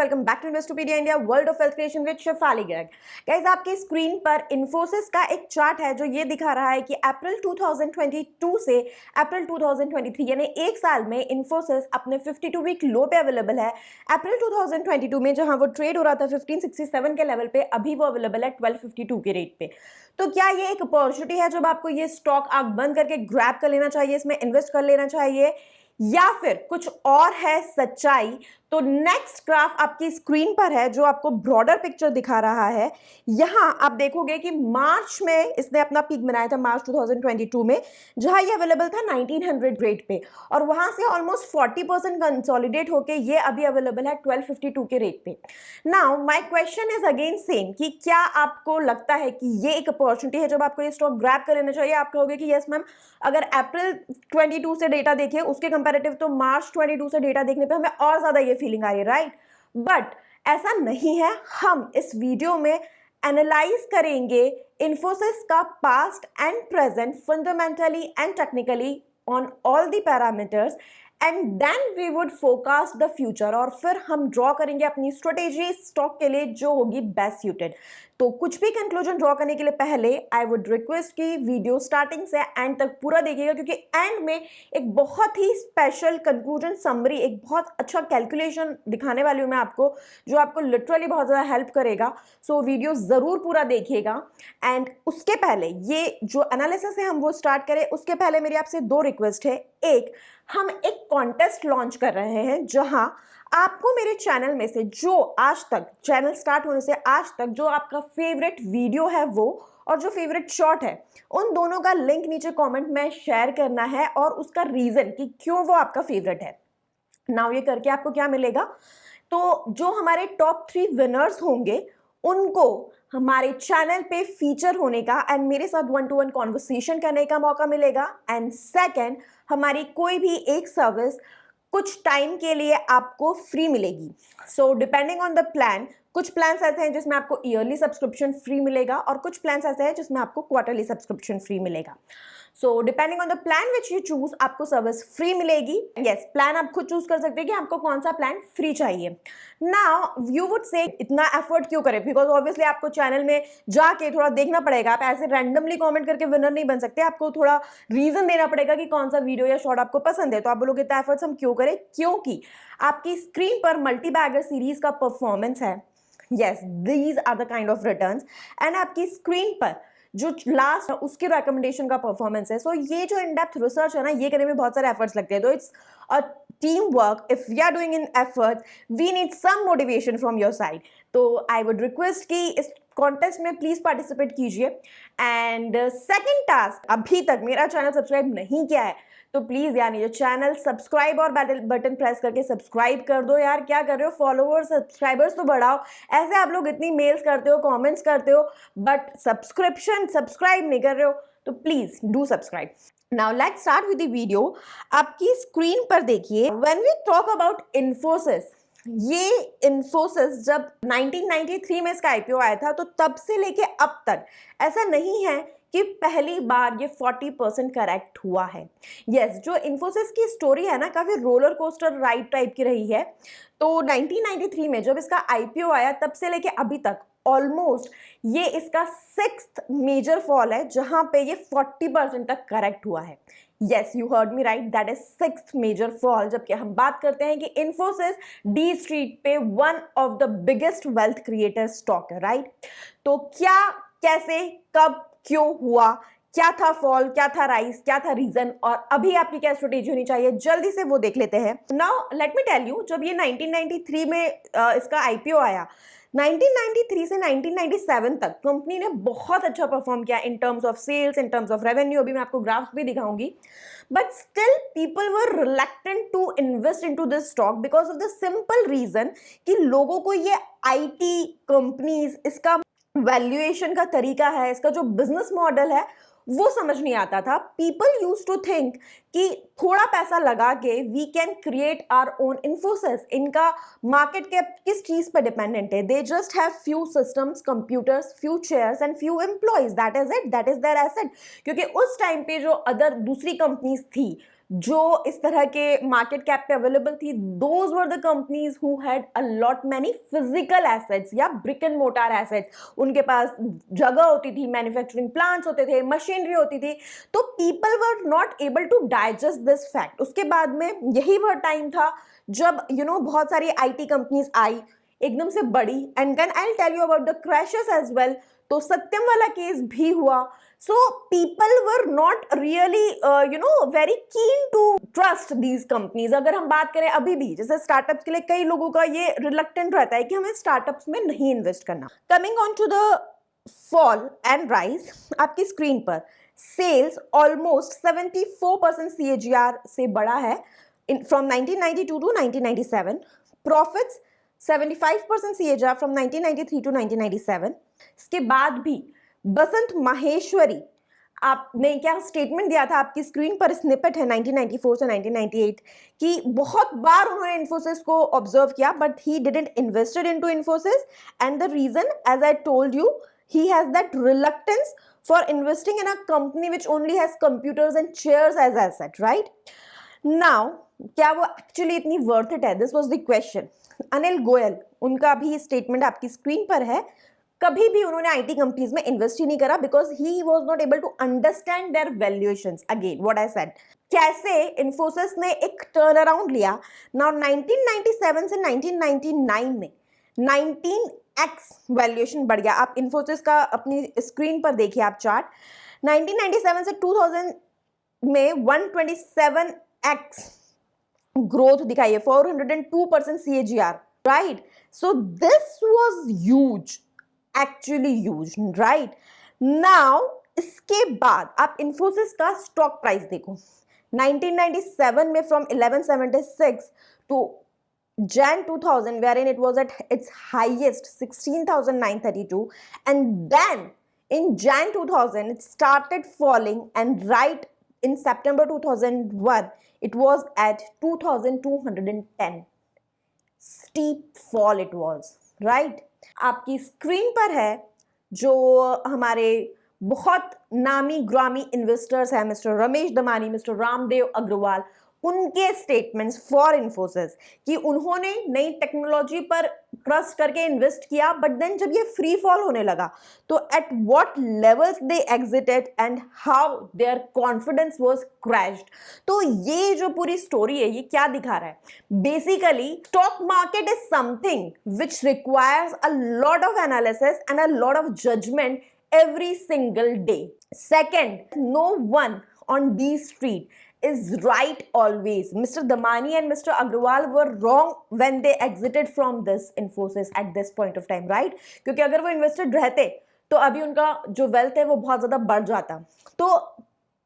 Welcome back to Investopedia India world of wealth creation with Shefali Garg. Guys, आपकी screen पर इन्फोसिस का एक चार्ट है जो ये दिखा रहा है कि अप्रैल 2022 से अप्रैल 2023 यानी एक साल में इन्फोसिस अपने 52 वीक लो पे अवेलेबल है। अप्रैल 2022 में जहां वो ट्रेड हो रहा था 1567 के लेवल पे, अभी वो अवेलेबल है 1252 के रेट पे। तो क्या ये एक अपॉर्चुनिटी है जब आपको ये स्टॉक आंख बंद करके ग्रैब कर लेना चाहिए, इसमें इन्वेस्ट कर लेना चाहिए, या फिर कुछ और है सच्चाई? तो नेक्स्ट ग्राफ आपकी स्क्रीन पर है जो आपको ब्रॉडर पिक्चर दिखा रहा है। यहां आप देखोगे कि मार्च में इसने अपना पीक बनाया था, मार्च 2022 में, जहां ये अवेलेबल था 1900 रेट पे, और वहां से ऑलमोस्ट 40% कंसोलिडेट होके ये अभी अवेलेबल है 1252 के रेट पे। Now my question is again same कि क्या आपको लगता है कि ये एक अपॉर्चुनिटी है जब आपको ये स्टॉक ग्रैब कर लेना चाहिए? आप कहोगे कि यस मैम, अगर अप्रैल 22 से डेटा देखिए उसके कंपैरेटिव तो मार्च 22 से डेटा देखने पे हमें और ज्यादा ये फीलिंग आ रही है, राइट? बट ऐसा नहीं है। हम इस वीडियो में एनालाइज करेंगे इन्फोसिस का past and present fundamentally and technically on all the parameters, and then we would focus the future, और फिर हम ड्रॉ करेंगे अपनी स्ट्रेटेजी स्टॉक के लिए जो होगी बेस्ट सूटेड। तो कुछ भी कंक्लूजन ड्रॉ करने के लिए पहले आई वुड रिक्वेस्ट कि वीडियो स्टार्टिंग से एंड तक पूरा देखिएगा, क्योंकि एंड में एक बहुत ही स्पेशल कंक्लूजन समरी, एक बहुत अच्छा कैलकुलेशन दिखाने वाली हूँ मैं आपको, जो आपको लिटरली बहुत ज़्यादा हेल्प करेगा। सो वीडियो ज़रूर पूरा देखिएगा। एंड उसके पहले ये जो एनालिसिस है हम वो स्टार्ट करें, उसके पहले मेरी आपसे दो रिक्वेस्ट है। एक, हम एक कॉन्टेस्ट लॉन्च कर रहे हैं जहां आपको मेरे चैनल में से जो आज तक, चैनल स्टार्ट होने से आज तक, जो आपका फेवरेट वीडियो है वो और जो फेवरेट शॉट है, उन दोनों का लिंक नीचे कमेंट में शेयर करना है, और उसका रीजन कि क्यों वो आपका फेवरेट है। नाउ ये करके आपको क्या मिलेगा? तो जो हमारे टॉप 3 विनर्स होंगे उनको हमारे चैनल पे फीचर होने का एंड मेरे साथ 1-to-1 कॉन्वर्सेशन करने का मौका मिलेगा। एंड सेकंड, हमारी कोई भी एक सर्विस कुछ टाइम के लिए आपको फ्री मिलेगी। So depending on the plan, कुछ प्लान्स ऐसे हैं जिसमें आपको ईयरली सब्सक्रिप्शन फ्री मिलेगा, और कुछ प्लान्स ऐसे हैं जिसमें आपको क्वार्टरली सब्सक्रिप्शन फ्री मिलेगा। So depending on the plan which you choose, आपको सर्विस फ्री मिलेगी। यस, प्लान आप खुद चूज कर सकते हैं कि आपको कौन सा प्लान फ्री चाहिए। नाउ यू वुड से इतना एफर्ट क्यों करें? बिकॉज ऑब्वियसली आपको चैनल में जाके थोड़ा देखना पड़ेगा। आप ऐसे रैंडमली कमेंट करके विनर नहीं बन सकते, आपको थोड़ा रीजन देना पड़ेगा कि कौन सा वीडियो या शॉर्ट आपको पसंद है। तो आप बोलोगे इतना एफर्ट्स हम क्यों करें? क्योंकि आपकी स्क्रीन पर मल्टी बैगर सीरीज का परफॉर्मेंस है। Yes, these are the kind of returns. And आपकी स्क्रीन पर जो लास्ट है उसके रिकमेंडेशन का परफॉर्मेंस है। सो ये जो इन डेप्थ रिसर्च है ना, ये करने में बहुत सारे एफर्ट्स लगते हैं। तो it's a team work. If we are doing in efforts, we need some motivation from your side. तो आई वुड रिक्वेस्ट कि इस कॉन्टेस्ट में प्लीज पार्टिसिपेट कीजिए। एंड सेकेंड टास्क, अभी तक मेरा चैनल सब्सक्राइब नहीं किया है तो प्लीज यार ये चैनल सब्सक्राइब और बटन प्रेस करके सब्सक्राइब कर दो। यार क्या कर रहे हो? फॉलोअर्स सब्सक्राइबर्स तो बढ़ाओ। ऐसे आप लोग इतनी मेल्स करते हो, कमेंट्स करते हो, बट सब्सक्राइब नहीं कर रहे हो, तो please do subscribe. Now let's start with the video. आपकी स्क्रीन पर देखिए, when we talk about Infosys, ये इन्फोसिस जब 1993 में इसका आईपीओ आया था, तो तब से लेके अब तक ऐसा नहीं है कि पहली बार ये 40% करेक्ट हुआ है। यस, जो इन्फोसिस की स्टोरी है ना, काफी रोलर कोस्टर राइड टाइप की रही है। तो 1993 में जब इसका आईपीओ आया, तब से लेके अभी तक ऑलमोस्ट ये इसका 6th मेजर फॉल है जहां पे ये 40% तक करेक्ट हुआ है। Yes, you heard me right, that is 6th major fall. जबकि हम बात करते हैं कि इन्फोसिस डी स्ट्रीट पे one of the biggest wealth creator stock है, राइट? तो क्या, कैसे, कब, क्यों हुआ, क्या था फॉल, क्या था राइज, क्या था रीजन, और अभी आपकी क्या स्ट्रेटेजी होनी चाहिए, जल्दी से वो देख लेते हैं। Now let me tell you, जब ये 1993 में इसका आईपीओ आया, 1993 से 1997 तक कंपनी ने बहुत अच्छा परफॉर्म किया in terms of sales, in terms of revenue. अभी मैं आपको ग्राफ्स भी दिखाऊंगी, but still people were reluctant to invest into this stock because of the simple reason कि लोगों को ये आईटी कंपनीज, इसका वैल्यूएशन का तरीका है, इसका जो बिजनेस मॉडल है वो समझ नहीं आता था। पीपल यूज टू थिंक कि थोड़ा पैसा लगा के we can create our own Infosys. इनका मार्केट कैप किस चीज पर डिपेंडेंट है? They just have few systems, computers, few chairs and few employees, that is it, that is their asset. क्योंकि उस टाइम पे जो अदर दूसरी कंपनीज थी जो इस तरह के मार्केट कैप पे अवेलेबल थी, those were the companies who had a lot many physical assets या ब्रिक एंड मोटार एसेट्स। उनके पास जगह होती थी, मैन्युफैक्चरिंग प्लांट्स होते थे, मशीनरी होती थी। तो people were not able to digest this fact. उसके बाद में यही वह टाइम था जब बहुत सारी आईटी कंपनीज आई एकदम से बड़ी, and then I will tell you about the crashes as well. तो सत्यम वाला केस भी हुआ। So people were not really very keen to trust these companies. अगर हम बात करें अभी भी, जैसे स्टार्टअप्स के लिए कई लोगों का ये रिलक्टेंट रहता है कि हमें स्टार्टअप्स में नहीं इन्वेस्ट करना। Coming on to the fall and rise, आपकी स्क्रीन पर सेल्स ऑलमोस्ट 74% CAGR से बढ़ा है from 1992 to 1997। Profits 75% CAGR from 1993 to 1997। इसके बाद भी बसंत माहेश्वरी, आपने क्या स्टेटमेंट दिया था, आपकी स्क्रीन पर स्निपेट है 1994 से 1998 कि बहुत बार उन्होंने इन्फोसिस को ऑब्जर्व किया but he didn't invested into Infosys, and the reason as I told you, he has that reluctance for investing in a company which only has computers and chairs as asset, right? Now, क्या वो actually इतनी worth it है? This was the question. Anil Goyal, उनका भी statement आपकी screen पर है। कभी भी उन्होंने आईटी कंपनीज में इन्वेस्ट ही नहीं करा because he was not able to understand their valuations. Again what I said, कैसे इन्फोसिस ने एक टर्न अराउंड लिया। नाउ 1997 से 1999 में 19x वैल्यूएशन बढ़ गया। आप इन्फोसिस का अपनी स्क्रीन पर देखिए आप चार्ट, 1997 से 2000 में 127x ग्रोथ दिखाई है, 402% CAGR, right? So this was huge, actually huge, right? Now इसके बाद आप इन्फोसिस का स्टॉक प्राइस देखो, 1997 में from 1176 to Jan 2000, wherein it was at its highest 16,932, and then in Jan 2000 it started falling, and right in September 2001 it was at 2,210. Steep fall it was, right? आपकी screen पर है जो हमारे बहुत नामी ग्रामी इन्वेस्टर्स हैं, मिस्टर रमेश दमानी, मिस्टर रामदेव अग्रवाल, उनके स्टेटमेंट्स फॉर इन्फोसिस कि उन्होंने नई टेक्नोलॉजी पर ट्रस्ट करके इन्वेस्ट किया, बट देन जब ये फ्री फॉल होने लगा तो at what levels they exerted and how there confidence was crashed. तो ये जो पूरी स्टोरी है ये क्या दिखा रहा है? Basically stock market is something which requires a lot of analysis and a lot of judgement every single day. Second, no one on D Street is right always. Mr. Damani and Mr. Agrawal were wrong when they exited from this Infosys at this point of time, right? क्योंकि अगर वो invested रहते तो अभी उनका जो wealth है वो बहुत ज़्यादा बढ़ जाता। तो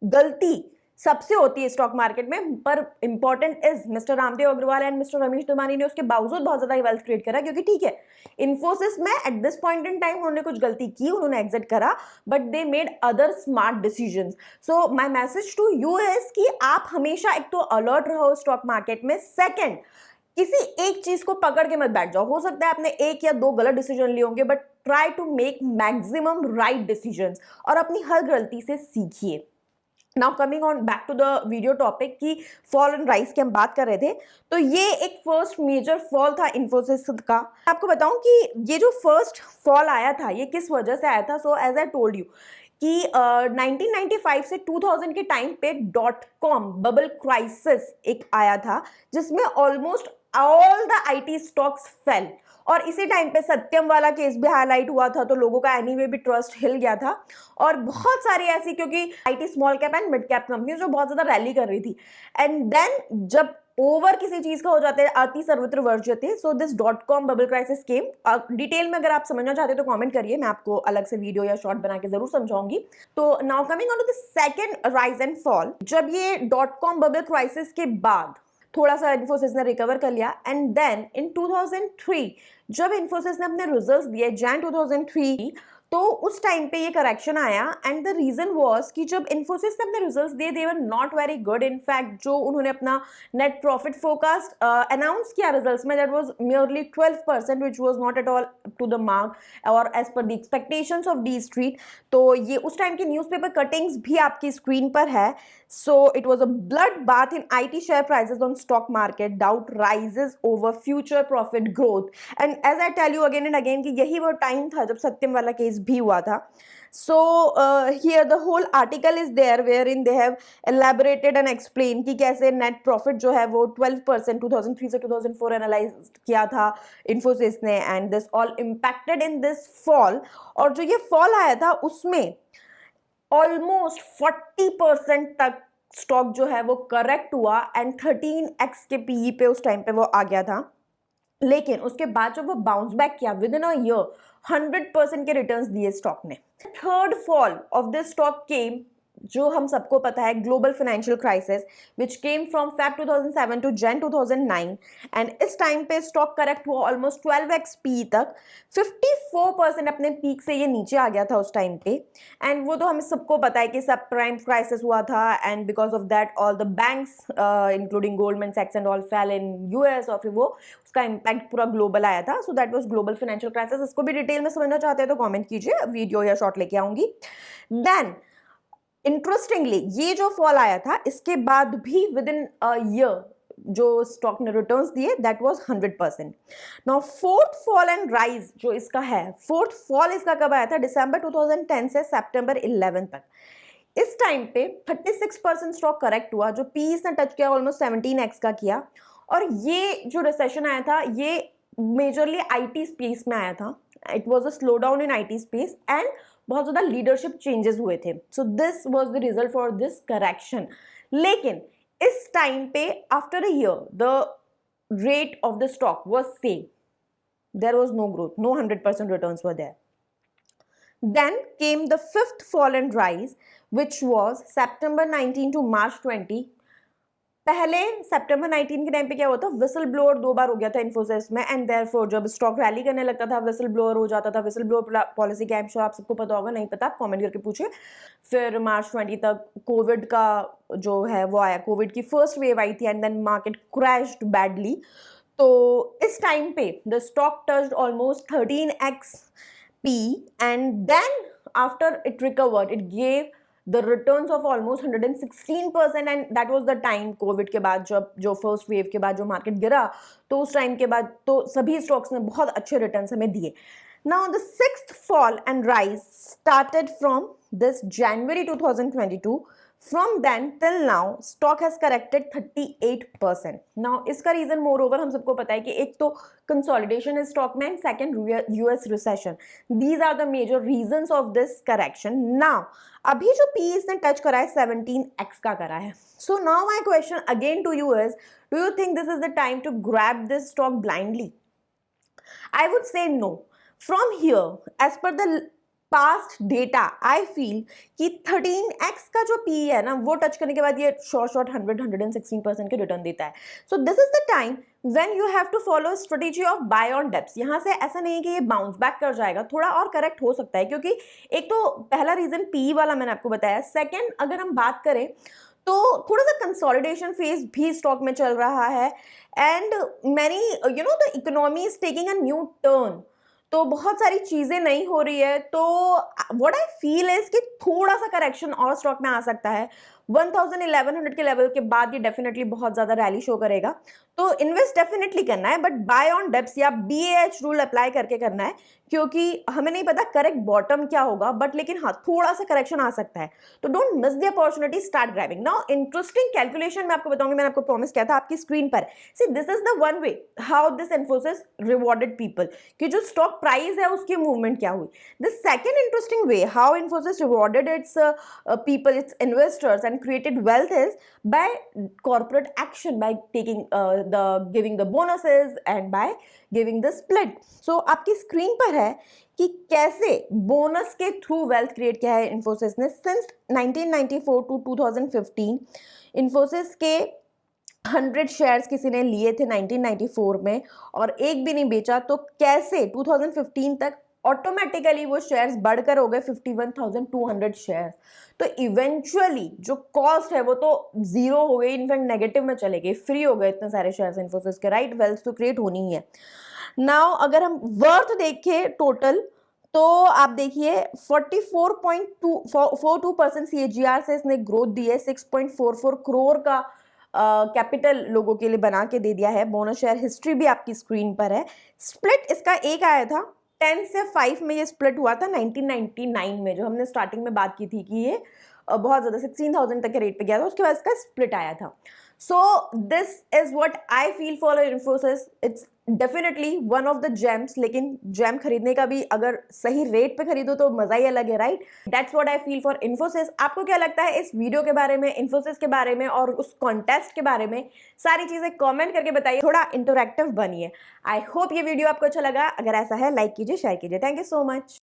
गलती सबसे होती है स्टॉक मार्केट में, पर important is mister Ramdev Agarwal and mister Ramesh Damani ने उसके बावजूद बहुत ज्यादा वेल्थ क्रिएट करा, क्योंकि ठीक है इन्फोसिस में at this point in time उन्होंने कुछ गलती की, उन्होंने एग्जिट करा, but they made other smart decisions. So my message to you is कि आप हमेशा एक तो अलर्ट रहो स्टॉक मार्केट में। सेकंड, किसी एक चीज को पकड़ के मत बैठ जाओ। हो सकता है आपने एक या दो गलत डिसीजन लिए होंगे, but try to make maximum right decisions और अपनी हर गलती से सीखिए। Now coming on back to the video topic की फॉल एंड राइज की हम बात कर रहे थे, तो ये एक फर्स्ट मेजर फॉल था इन्फोसिस का। आपको बताऊं कि ये जो फर्स्ट फॉल आया था ये किस वजह से आया था। So as I told you कि 1995 से 2000 के टाइम पे .com बबल क्राइसिस एक आया था जिसमें almost all the IT stocks fail, और इसी टाइम पे सत्यम वाला केस भी हाईलाइट हुआ था, तो लोगों का एनीवे भी ट्रस्ट हिल गया था। और बहुत सारी ऐसी, क्योंकि IT small cap and mid cap companies जो बहुत ज्यादा रैली कर रही थी, एंड देन जब ओवर किसी चीज का हो जाता है अति सर्वत्र वर्ज्यते, so this .com bubble crisis came. Detail में अगर आप समझना चाहते हो तो कमेंट करिए, मैं आपको अलग से वीडियो या शॉर्ट बना के जरूर समझाऊंगी। तो now coming on to the second rise and fall, जब ये .com बबल क्राइसिस के बाद थोड़ा सा इन्फोसिस ने रिकवर कर लिया, एंड देन इन 2003 जब इन्फोसिस ने अपने रिजल्ट्स दिए जैन 2003, तो उस टाइम पे ये करेक्शन आया एंड द रीजन वाज कि जब इन्फोसिस ने अपने रिजल्ट्स दिए they were not very good. In fact जो उन्होंने अपना नेट प्रॉफिट फोरकास्ट अनाउंस किया रिजल्ट्स में, that was merely 12%, which was not at all to the mark और as per the expectations of the street. तो ये उस टाइम की न्यूज़पेपर कटिंग्स भी आपकी स्क्रीन पर है। So it was a bloodbath in IT share prices on stock market. Doubt rises over future profit growth. And as I tell you again and again कि यही वो टाइम था जब सत्यम वाला केस भी हुआ था. So here the whole article is there wherein they have elaborated and explained कि कैसे net profit जो है वो 12% 2003 से 2004 एनालाइज किया था Infosys ने, and this all impacted in this fall. और जो ये fall आया था उसमें ऑलमोस्ट 40% तक स्टॉक जो है वो करेक्ट हुआ एंड 13x के पीई पे उस टाइम पे वो आ गया था। लेकिन उसके बाद जब वो बाउंस बैक किया विद इन अ ईयर 100% के रिटर्न्स दिए स्टॉक ने। Third fall of this stock came, जो हम सबको पता है, global financial crisis which came from Feb 2007 to Jan 2009 and इस टाइम पे स्टॉक करेक्ट हुआ ऑलमोस्ट 12x पी तक। 54% अपने पीक से ये नीचे आ गया था उस टाइम पे। एंड वो तो हमें सबको पता है कि सब प्राइम क्राइसिस हुआ था and because of that all the banks including Goldman सैक्स and all fail in US और फिर वो उसका इम्पैक्ट पूरा ग्लोबल आया था। So that was global financial crisis. इसको भी डिटेल में समझना चाहते हैं तो कमेंट कीजिए, वीडियो या शॉर्ट लेके आऊंगी। देन इंटरेस्टिंगली ये जो फॉल आया था इसके बाद भी विद इन अ ईयर जो स्टॉक ने रिटर्न्स दिए that was 100%। Now fourth fall and rise जो इसका है, फोर्थ फॉल इसका कब आया था? दिसंबर 2010 से सितंबर 11 तक। इस टाइम पे 36% स्टॉक करेक्ट हुआ, जो पीस ने टच किया ऑलमोस्ट 17x का किया। और ये जो रिसेशन आया था ये मेजरली आईटी स्पेस में आया था। It was a slow down in IT space and बहुत ज़्यादा लीडरशिप चेंजेस हुए थे। So this was the result for this correction. लेकिन इस टाइम पे after a year the rate of the stock was same, there was no growth, no 100% returns were there. Then came the fifth fall and rise, which was September 19 to March 20. पहले सितंबर 19 के time पे क्या हुआ था, whistle blower 2 बार हो गया था इन्फोसिस में एंड देयरफॉर जब स्टॉक रैली करने लगता था विसल ब्लोअर हो जाता था। विसल ब्लोअर पॉलिसी क्या, आप सबको पता होगा, नहीं पता आप कमेंट करके पूछिए। फिर मार्च 20 तक कोविड का जो है वो आया, कोविड की फर्स्ट वेव आई थी and then market crashed badly. तो इस टाइम पे the stock touched almost 13x P and then after it recovered it gave the returns of almost 116% and that was the time Covid के बाद जब जो first wave के बाद जो मार्केट गिरा तो उस टाइम के बाद तो सभी स्टॉक्स ने बहुत अच्छे रिटर्न्स हमें दिए। Now the sixth fall and rise started from this January 2022. From then till now stock has corrected 38%. Now इसका रीजन मोर ओवर हम सबको पता है कि एक तो कंसोलिडेशन है स्टॉक में and second US recession. These are the major reasons of this correction. Now अभी जो पी इसने टच करा है 17x का करा है। So now my question again to you is, do you think this is the time to grab this stock blindly? I would say no. From here, as per the past data, I feel कि 13x का जो P है ना वो touch करने के बाद ये शॉर्ट 116% के रिटर्न देता है। So this is the time when you have to follow strategy of buy on dips. यहाँ से ऐसा नहीं है कि ये बाउंस बैक कर जाएगा, थोड़ा और करेक्ट हो सकता है क्योंकि एक तो पहला रीजन P वाला मैंने आपको बताया। सेकेंड अगर हम बात करें तो थोड़ा सा कंसोलिडेशन फेज भी स्टॉक में चल रहा है and many the economy is taking a new turn, तो बहुत सारी चीजें नहीं हो रही है। तो व्हाट आई फील इज कि थोड़ा सा करेक्शन और स्टॉक में आ सकता है। 1100 के लेवल के बाद ये डेफिनेटली बहुत ज्यादा रैली शो करेगा, तो इन्वेस्ट डेफिनेटली करना है बट बाय ऑन डिप्स या BAH रूल अप्लाई करके करना है क्योंकि हमें नहीं पता करेक्ट बॉटम क्या होगा, बट लेकिन हाँ थोड़ा सा करेक्शन आ सकता है। तो don't miss the opportunity, start grabbing. Now interesting calculation मैं आपको बताऊंगी, मैंने आपको प्रॉमिस किया था आपकी स्क्रीन पर। See this is the one way how this Infosys rewarded people, कि जो स्टॉक प्राइस है उसकी मूवमेंट क्या हुई। The second interesting way how Infosys rewarded it's people, it's investors and created wealth is by corporate action, by taking giving the bonuses and by giving the split. So आपकी screen पर है कि कैसे bonus के through wealth create किया है इन्फोसिस ने। Since 1994 to 2015 Infosys के 100 शेयर्स किसी ने लिए थे 1994 में और एक भी नहीं बेचा, तो कैसे 2015 तक ऑटोमेटिकली वो शेयर्स बढ़कर हो गए 51,200 शेयर्स। तो इवेंचुअली जो कॉस्ट है वो तो जीरो हो गई, इनफैक्ट नेगेटिव में चले गए, फ्री हो गए इतने सारे शेयर्स इन्फोसिस के, राइट। वेल्थ तो क्रिएट होनी ही है। नाउ अगर हम वर्थ देखें टोटल, तो आप देखिए 44.42% CAGR से इसने ग्रोथ दी है। 6.44 करोड़ का कैपिटल लोगों के लिए बना के दे दिया है। बोनस शेयर हिस्ट्री भी आपकी स्क्रीन पर है। स्प्लिट इसका एक आया था 10 से 5 में, ये स्प्लिट हुआ था 1999 में, जो हमने स्टार्टिंग में बात की थी कि ये बहुत ज़्यादा 16,000 तक के रेट पे गया था, उसके बाद इसका स्प्लिट आया था। So this is what I feel for Infosys. It's definitely one of the James, लेकिन जेम खरीदने का भी अगर सही रेट पे खरीदो तो मजा ही अलग है, right. That's what I feel for Infosys. आपको क्या लगता है इस वीडियो के बारे में, इन्फोसिस के बारे में और उस कॉन्टेस्ट के बारे में? सारी चीजें कमेंट करके बताइए, थोड़ा इंटरैक्टिव बनिए। आई होप ये वीडियो आपको अच्छा लगा। अगर ऐसा है लाइक कीजिए, शेयर कीजिए। Thank you so much.